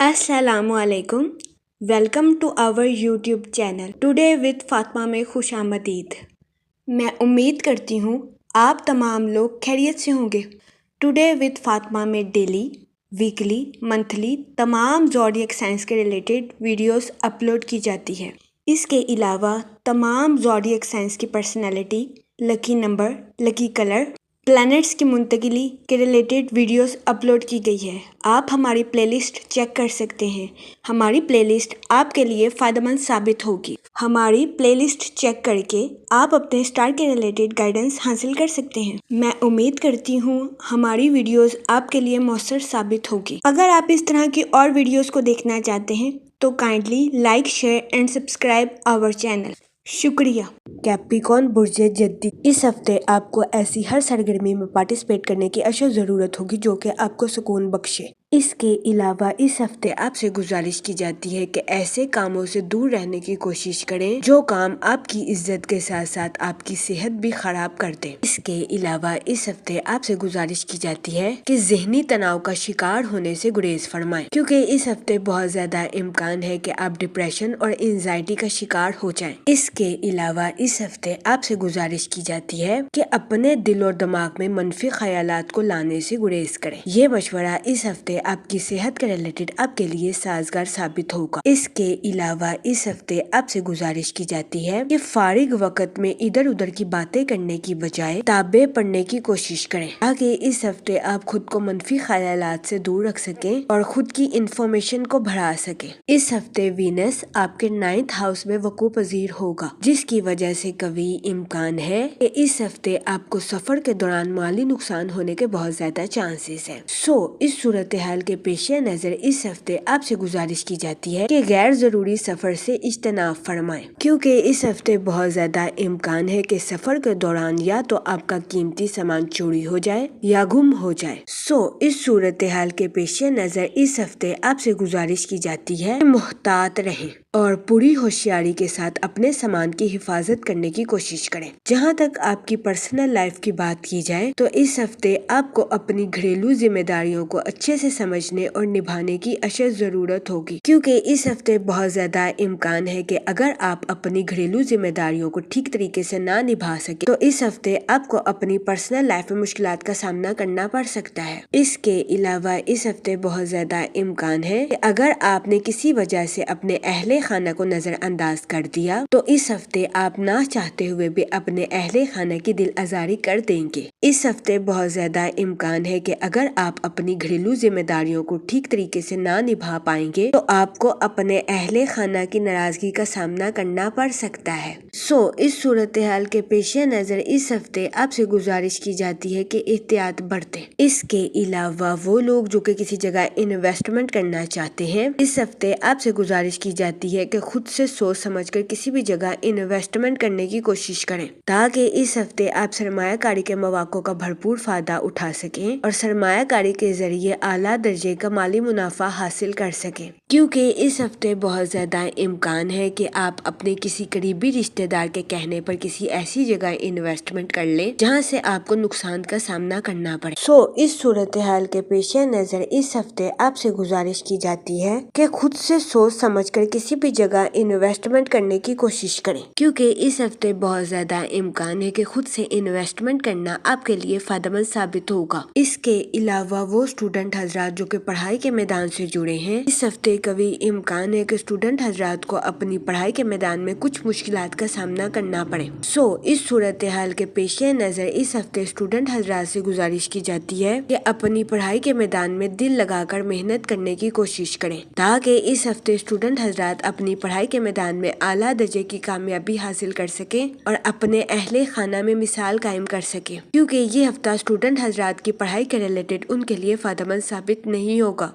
अस्सलाम वालेकुम। Welcome to our YouTube channel today with Fatima में खुश आमदीद। मैं उम्मीद करती हूँ आप तमाम लोग खैरियत से होंगे। टुडे विद फातिमा में डेली, वीकली, मंथली तमाम ज़ोडिएक साइंस के रिलेटेड वीडियोस अपलोड की जाती है। इसके अलावा तमाम ज़ोडिएक साइंस की personality, lucky number, lucky colour, planets की मुंतकिली के रिलेटेड वीडियोस अपलोड की गई है। आप हमारी प्लेलिस्ट चेक कर सकते हैं। हमारी प्लेलिस्ट आपके लिए फ़ायदेमंद साबित होगी। हमारी प्लेलिस्ट चेक करके आप अपने स्टार के रिलेटेड गाइडेंस हासिल कर सकते हैं। मैं उम्मीद करती हूँ हमारी वीडियोस आपके लिए मौसर साबित होगी। अगर आप इस तरह की और वीडियोस को देखना चाहते हैं तो kindly like, share and subscribe our channel. शुक्रिया। कैप्रिकॉर्न बुर्ज जद्दी, इस हफ्ते आपको ऐसी हर सरगर्मी में पार्टिसिपेट करने की अशद ज़रूरत होगी जो कि आपको सुकून बख्शे। इसके अलावा इस हफ्ते आपसे गुजारिश की जाती है कि ऐसे कामों से दूर रहने की कोशिश करें जो काम आपकी इज्जत के साथ साथ आपकी सेहत भी खराब कर दें। इसके अलावा इस हफ्ते आपसे गुजारिश की जाती है कि ज़हनी तनाव का शिकार होने से गुरेज फरमाएं, क्योंकि इस हफ्ते बहुत ज्यादा इम्कान है कि आप डिप्रेशन और एंजाइटी का शिकार हो जाएं। इसके अलावा इस हफ्ते आपसे गुजारिश की जाती है कि अपने दिल और दिमाग में मनफी ख्यालात को लाने से गुरेज करें। ये मशवरा इस हफ्ते आपकी सेहत के रिलेटेड आपके लिए साजगार साबित होगा। इसके अलावा इस हफ्ते आपसे गुजारिश की जाती है कि फारिग वक्त में इधर उधर की बातें करने की बजाय किताबें पढ़ने की कोशिश करें, ताकि इस हफ्ते आप खुद को मनफी ख्यालात से दूर रख सकें और खुद की इंफॉर्मेशन को बढ़ा सकें। इस हफ्ते वीनस आपके 9th हाउस में वकू पजीर होगा, जिसकी वजह से कभी इम्कान है कि इस हफ्ते आपको सफर के दौरान माली नुकसान होने के बहुत ज्यादा चांसेस हैं। इस सूरत हाल के पेश नजर इस हफ्ते आपसे गुजारिश की जाती है कि गैर जरूरी सफर से इज्तनाब फरमाएं, क्योंकि इस हफ्ते बहुत ज्यादा इम्कान है कि सफर के दौरान या तो आपका कीमती सामान चोरी हो जाए या गुम हो जाए। इस सूरत हाल के पेश नजर इस हफ्ते आपसे गुजारिश की जाती है मुहतात रहें और पूरी होशियारी के साथ अपने सामान की हिफाजत करने की कोशिश करें। जहाँ तक आपकी पर्सनल लाइफ की बात की जाए तो इस हफ्ते आपको अपनी घरेलू जिम्मेदारियों को अच्छे से समझने और निभाने की अशद जरूरत होगी, क्योंकि इस हफ्ते बहुत ज्यादा इम्कान है कि अगर आप अपनी घरेलू जिम्मेदारियों को ठीक तरीके से ना निभा सके तो इस हफ्ते आपको अपनी पर्सनल लाइफ में मुश्किलात का सामना करना पड़ सकता है। इसके अलावा इस हफ्ते बहुत ज्यादा इम्कान है कि अगर आपने किसी वजह से अपने अहले खाना को नजरअंदाज कर दिया तो इस हफ्ते आप ना चाहते हुए भी अपने अहले खाना की दिल आजारी कर देंगे। इस हफ्ते बहुत ज्यादा इम्कान है कि अगर आप अपनी घरेलू जिम्मेदारियों को ठीक तरीके से ना निभा पाएंगे तो आपको अपने अहले खाना की नाराजगी का सामना करना पड़ सकता है। इस सूरत हाल के पेश नजर इस हफ्ते आपसे गुजारिश की जाती है कि एहतियात बरतें। इसके अलावा वो लोग जो कि किसी जगह इन्वेस्टमेंट करना चाहते हैं, इस हफ्ते आपसे गुजारिश की जाती है कि खुद से सोच समझकर किसी भी जगह इन्वेस्टमेंट करने की कोशिश करें, ताकि इस हफ्ते आप सरमायाकारी के मौक़ों का भरपूर फायदा उठा सकें और सरमायाकारी के जरिए आला दर्जे का माली मुनाफा हासिल कर सकें। क्योंकि इस हफ्ते बहुत ज्यादा इम्कान है कि आप अपने किसी करीबी रिश्तेदार के कहने पर किसी ऐसी जगह इन्वेस्टमेंट कर लें जहां से आपको नुकसान का सामना करना पड़े। इस सूरत हाल के पेश नजर इस हफ्ते आपसे गुजारिश की जाती है कि खुद से सोच समझकर किसी भी जगह इन्वेस्टमेंट करने की कोशिश करें, क्योंकि इस हफ्ते बहुत ज्यादा इम्कान है कि खुद से इन्वेस्टमेंट करना आपके लिए फायदेमंद साबित होगा। इसके अलावा वो स्टूडेंट हजरात जो कि पढ़ाई के मैदान से जुड़े हैं, इस हफ्ते कभी इम्कान है कि स्टूडेंट हजरात को अपनी पढ़ाई के मैदान में कुछ मुश्किलात का सामना करना पड़े। इस सूरत हाल के पेश नजर इस हफ्ते स्टूडेंट हजरात से गुजारिश की जाती है कि अपनी पढ़ाई के मैदान में दिल लगाकर मेहनत करने की कोशिश करें, ताकि इस हफ्ते स्टूडेंट हजरात अपनी पढ़ाई के मैदान में आला दर्जे की कामयाबी हासिल कर सकें और अपने अहले खाना में मिसाल कायम कर सकें, क्योंकि ये हफ्ता स्टूडेंट हजरात की पढ़ाई के रिलेटेड उनके लिए फायदेमंद साबित नहीं होगा।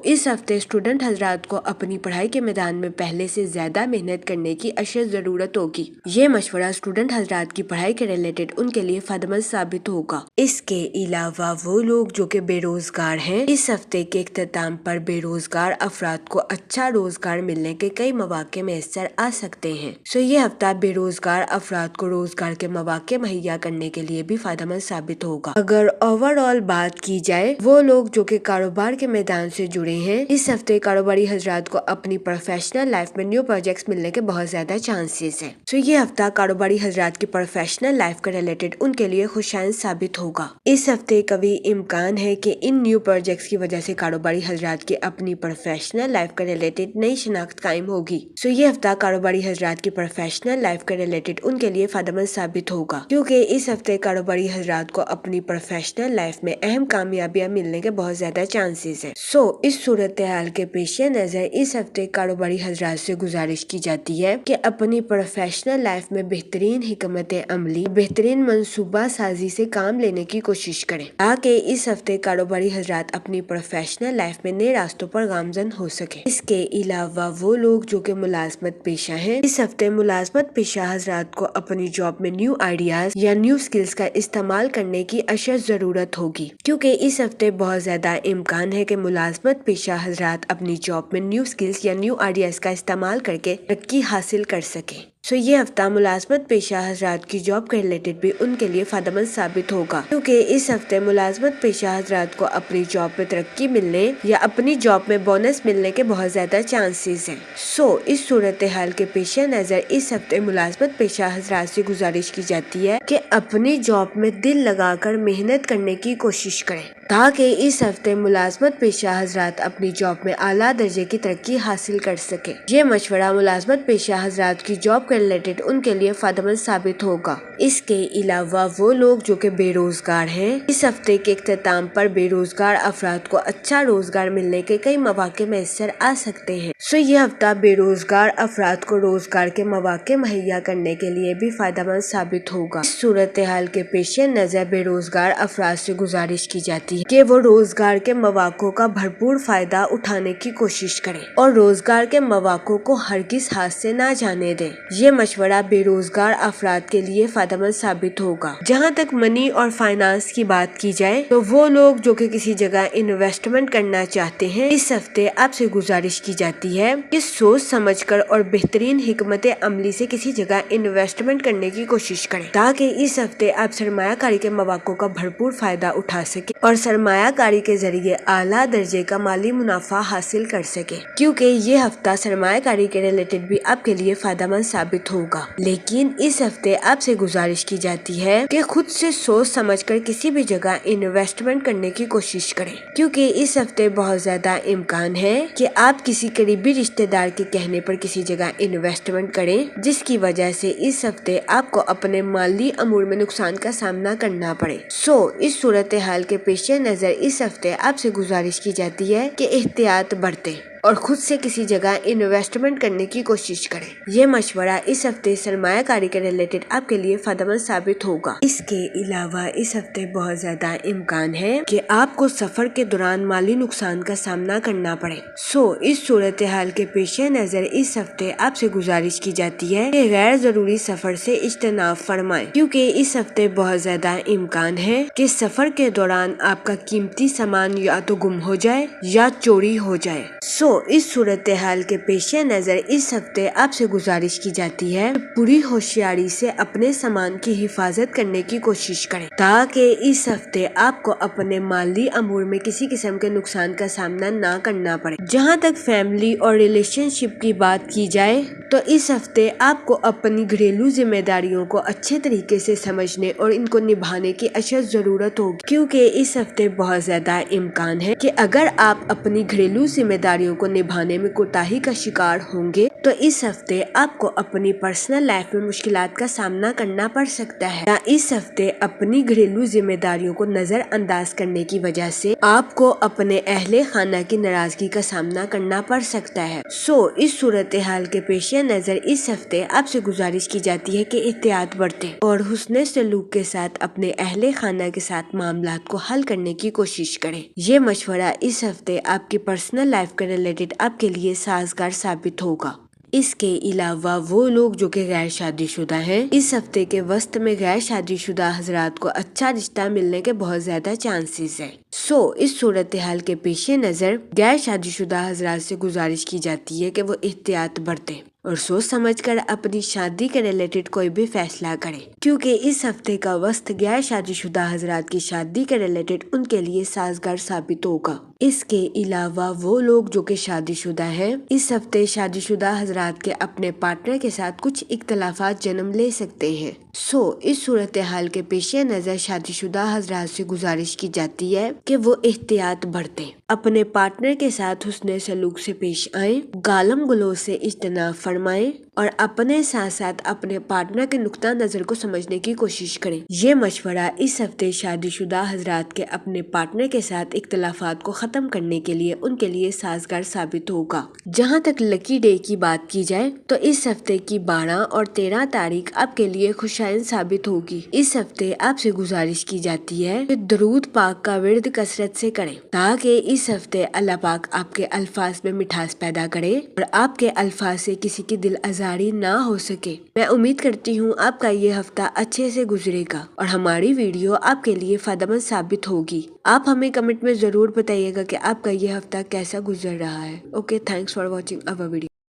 इस हफ्ते स्टूडेंट हजरात को अपनी पढ़ाई के मैदान में पहले से ज्यादा मेहनत करने की अशद जरूरत होगी। ये मशवरा स्टूडेंट हजरात की पढ़ाई के रिलेटेड उनके लिए फायदेमंद साबित होगा। इसके अलावा वो लोग जो कि बेरोजगार हैं, इस हफ्ते के इख्तिताम पर बेरोजगार अफराद को अच्छा रोजगार मिलने के कई मौके मैसर आ सकते हैं। ये हफ्ता बेरोजगार अफराद को रोजगार के मौके मुहैया करने के लिए भी फायदेमंद फायदेमंद साबित होगा। अगर ओवरऑल बात की जाए, वो लोग जो कि कारोबार के मैदान से जुड़े हैं, इस हफ्ते कारोबारी हजरात को अपनी प्रोफेशनल लाइफ में न्यू प्रोजेक्ट्स मिलने के बहुत ज्यादा चांसेस है। तो ये हफ्ता कारोबारी हजरात की प्रोफेशनल लाइफ के रिलेटेड उनके लिए खुशाइन साबित होगा। इस हफ्ते कभी इम्कान है कि इन न्यू प्रोजेक्ट्स की वजह से कारोबारी हजरात की अपनी प्रोफेशनल लाइफ के रिलेटेड नई शिनाख्त कायम होगी। सो ये हफ्ता कारोबारी हजरात की प्रोफेशनल लाइफ के रिलेटेड उनके लिए फायदेमंद साबित होगा, क्योंकि इस हफ्ते कारोबारी हजरात को अपनी प्रोफेशनल लाइफ में अहम कामयाबियां मिलने के बहुत ज्यादा चांसेस है। सो इस सूरत हाल के पेश नजर इस हफ्ते कारोबारी हजरात से गुजारिश की जाती है कि अपनी प्रोफेशनल लाइफ में बेहतरीन हिकमत अमली, बेहतरीन मंसूबा साजी से काम लेने की कोशिश करें, ताकि इस हफ्ते कारोबारी हजरात अपनी प्रोफेशनल लाइफ में नए रास्तों पर गामजन हो सके। इसके अलावा वो लोग जो कि मुलाजमत पेशा हैं, इस हफ्ते मुलाजमत पेशा हजरात को अपनी जॉब में न्यू आइडियाज या न्यू स्किल्स का इस्तेमाल करने की अशद जरूरत होगी, क्योंकि इस हफ्ते बहुत ज्यादा इम्कान है कि मुलाजमत पेशा हजरात अपनी जॉब में न्यू स्किल्स या न्यू आइडियाज का इस्तेमाल करके तरक्की हासिल कर सके। सो ये हफ्ता मुलाजमत पेशा हजरात की जॉब के रिलेटेड भी उनके लिए फायदेमंद साबित होगा, क्योंकि इस हफ्ते मुलाजमत पेशा हजरात को अपनी जॉब में तरक्की मिलने या अपनी जॉब में बोनस मिलने के बहुत ज्यादा चांसेस हैं। सो इस सूरत हाल के पेश नजर इस हफ्ते मुलाजमत पेशा हजरात से गुजारिश की जाती है कि अपनी जॉब में दिल लगाकर मेहनत करने की कोशिश करें, ताकि इस हफ्ते मुलाजमत पेशा हजरात अपनी जॉब में आला दर्जे की तरक्की हासिल कर सके। ये मशवरा मुलाजमत पेशा हजरात की जॉब के रिलेटेड उनके लिए फायदेमंद साबित होगा। इसके अलावा वो लोग जो कि बेरोजगार हैं, इस हफ्ते के इख्तिताम पर बेरोजगार अफराद को अच्छा रोजगार मिलने के कई मौके मैसर आ सकते हैं। सो ये हफ्ता बेरोजगार अफराद को रोजगार के मौके मुहैया करने के लिए भी फायदेमंद साबित होगा। इस सूरत हाल के पेश नजर बेरोजगार अफराद से गुजारिश की जाती है कि वो रोजगार के मौकों का भरपूर फायदा उठाने की कोशिश करें और रोजगार के मौकों को हरगिज हाथ से ना जाने दें। ये मशवरा बेरोजगार अफराद के लिए फायदेमंद साबित होगा। जहाँ तक मनी और फाइनेंस की बात की जाए, तो वो लोग जो कि किसी जगह इन्वेस्टमेंट करना चाहते हैं, इस हफ्ते आपसे गुजारिश की जाती है कि सोच समझकर और बेहतरीन हिकमत अमली से किसी जगह इन्वेस्टमेंट करने की कोशिश करें, ताकि इस हफ्ते आप सरमायाकारी के मौकों का भरपूर फायदा उठा सके और सरमायाकारी के जरिए आला दर्जे का माली मुनाफा हासिल कर सके, क्योंकि ये हफ्ता सरमायाकारी के रिलेटेड भी आपके लिए फायदेमंद साबित होगा। लेकिन इस हफ्ते आपसे गुजारिश की जाती है कि खुद से सोच समझकर किसी भी जगह इन्वेस्टमेंट करने की कोशिश करें, क्योंकि इस हफ्ते बहुत ज्यादा इम्कान है कि आप किसी करीबी रिश्तेदार के कहने पर किसी जगह इन्वेस्टमेंट करें, जिसकी वजह से इस हफ्ते आपको अपने माली अमूर में नुकसान का सामना करना पड़े। सो इस सूरत हाल के पेश नजर इस हफ्ते आपसे गुजारिश की जाती है कि एहतियात बरतें और खुद से किसी जगह इन्वेस्टमेंट करने की कोशिश करें। ये मशवरा इस हफ्ते सरमायाकारी के रिलेटेड आपके लिए फायदेमंद साबित होगा। इसके अलावा इस हफ्ते बहुत ज्यादा इम्कान है कि आपको सफर के दौरान माली नुकसान का सामना करना पड़े। सो इस सूरत हाल के पेश नजर इस हफ्ते आपसे गुजारिश की जाती है कि गैर जरूरी सफर से इज्तनाब फरमाएं, क्योंकि इस हफ्ते बहुत ज्यादा इम्कान है कि सफर के दौरान आपका कीमती सामान या तो गुम हो जाए या चोरी हो जाए। सो इस सूरत हाल के पेश नजर इस हफ्ते आपसे गुजारिश की जाती है पूरी होशियारी से अपने सामान की हिफाजत करने की कोशिश करें, ताकि इस हफ्ते आपको अपने माली अमूर में किसी किस्म के नुकसान का सामना ना करना पड़े। जहाँ तक फैमिली और रिलेशनशिप की बात की जाए, तो इस हफ्ते आपको अपनी घरेलू जिम्मेदारियों को अच्छे तरीके से समझने और इनको निभाने की अशद जरूरत होगी, क्योंकि इस हफ्ते बहुत ज्यादा इम्कान है कि अगर आप अपनी घरेलू जिम्मेदारियों को निभाने में कोताही का शिकार होंगे, तो इस हफ्ते आपको अपनी पर्सनल लाइफ में मुश्किलात का सामना करना पड़ सकता है, या इस हफ्ते अपनी घरेलू जिम्मेदारियों को नजरअंदाज करने की वजह से आपको अपने अहले खाना की नाराजगी का सामना करना पड़ सकता है। सो इस सूरत हाल के पेश नजर इस हफ्ते आपसे गुजारिश की जाती है कि एहतियात बरतें और हुस्ने सलूक के साथ अपने अहले खाना के साथ मामलात को हल करने की कोशिश करें। ये मशवरा इस हफ्ते आपकी पर्सनल लाइफ के रिलेटेड आपके लिए साजगार साबित होगा। इसके अलावा वो लोग जो कि गैर शादीशुदा हैं, इस हफ्ते के वस्त में गैर शादीशुदा हजरात को अच्छा रिश्ता मिलने के बहुत ज्यादा चांसेस हैं। اس صورتحال کے پیش نظر غیر شادی شدہ حضرات سے گزارش کی جاتی ہے کہ وہ احتیاط برتیں اور سوچ سمجھ کر اپنی شادی کے ریلیٹڈ کوئی بھی فیصلہ کریں، کیونکہ اس ہفتے کا وقت غیر شادی شدہ حضرات کی شادی کے ریلیٹڈ ان کے لیے سازگار ثابت ہوگا۔ اس کے علاوہ وہ لوگ جو کہ شادی شدہ ہیں، اس ہفتے شادی شدہ حضرات کے اپنے پارٹنر کے ساتھ کچھ اختلافات جنم لے سکتے ہیں۔ اس صورتحال کے پیش نظر شادی شدہ حضرات سے گزارش کی جاتی ہے کہ وہ احتیاط برتیں، اپنے پارٹنر کے ساتھ حسن سلوک سے پیش آئیں، گالم گلوچ سے اجتناب فرمائیں اور اپنے ساتھ ساتھ اپنے پارٹنر کے نقطہ نظر کو سمجھنے کی کوشش کریں۔ یہ مشورہ اس ہفتے شادی شدہ حضرات کے اپنے پارٹنر کے ساتھ اختلافات کو ختم کرنے کے لیے ان کے لیے سازگار ثابت ہوگا۔ جہاں تک لکی ڈے کی بات کی جائے تو اس ہفتے کی 12 اور 13 تاریخ آپ کے لیے خوشائن ثابت ہوگی۔ اس ہفتے آپ سے گزارش کی جاتی ہے کہ درود پاک کا ورد کثرت سے کریں تاکہ اس ہفتے اللہ پاک آپ کے الفاظ میں مٹھاس پیدا کرے اور آپ کے الفاظ سے کسی کی دل آزاری نہ ہو سکے۔ میں امید کرتی ہوں آپ کا یہ ہفتہ اچھے سے گزرے گا اور ہماری ویڈیو آپ کے لیے فائدہ مند ثابت ہوگی۔ آپ ہمیں کمنٹ میں ضرور بتائیے گا کہ آپ کا یہ ہفتہ کیسا گزر رہا ہے۔ Okay, thanks for watching our video.